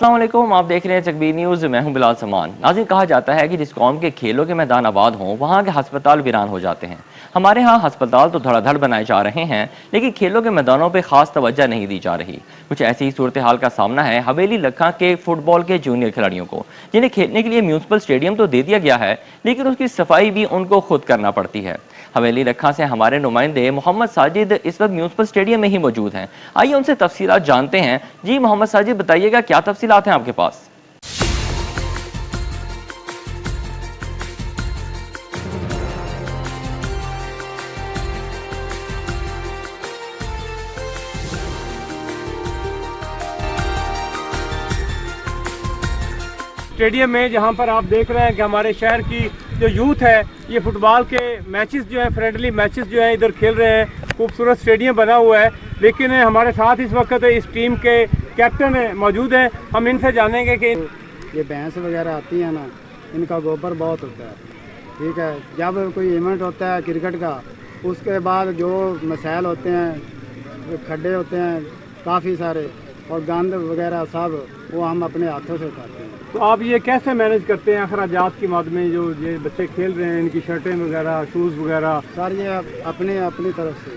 अस्सलामुअलैकुम, आप देख रहे हैं जगबीर न्यूज़। मैं हूं बिलाल समान। नाज़रीन, कहा जाता है कि जिस कौम के खेलों के मैदान आबाद हों वहां के हस्पताल वीरान हो जाते हैं। हमारे यहाँ हस्पताल तो धड़ाधड़ बनाए जा रहे हैं, लेकिन खेलों के मैदानों पर खास तवज्जो नहीं दी जा रही। कुछ ऐसी ही सूरत हाल का सामना है हवेली लखा के फुटबॉल के जूनियर खिलाड़ियों को, जिन्हें खेलने के लिए म्यूनसिपल स्टेडियम तो दे दिया गया है, लेकिन उसकी सफाई भी उनको खुद करना पड़ती है। हवेली लखा से हमारे नुमाइंदे मोहम्मद साजिद इस वक्त म्यूनसिपल स्टेडियम में ही मौजूद हैं। आइए उनसे तफसीलात जानते हैं। जी मोहम्मद साजिद, बताइएगा क्या तफसीलात हैं आपके पास? स्टेडियम में जहां पर आप देख रहे हैं कि हमारे शहर की जो यूथ है ये फुटबॉल के मैचेस जो है, फ्रेंडली मैचेस जो है इधर खेल रहे हैं। खूबसूरत स्टेडियम बना हुआ है, लेकिन हमारे साथ इस वक्त इस टीम के कैप्टन मौजूद हैं। हम इनसे जानेंगे कि ये भैंस वगैरह आती है ना, इनका गोबर बहुत होता है। ठीक है, जब कोई इवेंट होता है क्रिकेट का, उसके बाद जो मसाइल होते हैं, खड्डे होते हैं काफ़ी सारे और गंद वगैरह सब, वो हम अपने हाथों से उठाते हैं। तो आप ये कैसे मैनेज करते हैं अखराजात की मद में? जो ये बच्चे खेल रहे हैं, इनकी शर्टें वगैरह, शूज़ वगैरह, सर ये अपनी तरफ से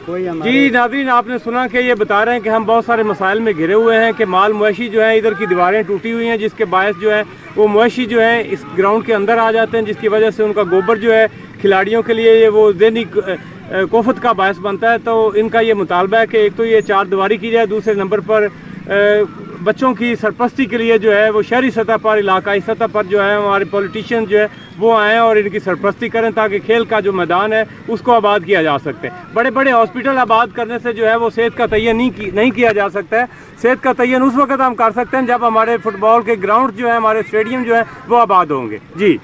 कोई जी नाज़रीन, आपने सुना कि ये बता रहे हैं कि हम बहुत सारे मसाइल में घिरे हुए हैं कि माल मवेशी जो है, इधर की दीवारें टूटी हुई हैं, जिसके बायस जो है वो मवेशी जो है इस ग्राउंड के अंदर आ जाते हैं, जिसकी वजह से उनका गोबर जो है खिलाड़ियों के लिए वो दैनिक कोफत का बायस बनता है। तो इनका ये मुतालबा है कि एक तो ये चार दीवारी की जाए, दूसरे नंबर पर बच्चों की सरपरस्ती के लिए जो है वो शहरी सतह पर, इलाकाई सतह पर जो है हमारे पॉलिटिशियन जो है वो आएँ और इनकी सरपरस्ती करें, ताकि खेल का जो मैदान है उसको आबाद किया जा सकते हैं। बड़े बड़े हॉस्पिटल आबाद करने से जो है वो सेहत का तयन नहीं किया जा सकता है। सेहत का तयन उस वक्त हम कर सकते हैं जब हमारे फुटबॉल के ग्राउंड जो है, हमारे स्टेडियम जो है वो आबाद होंगे। जी।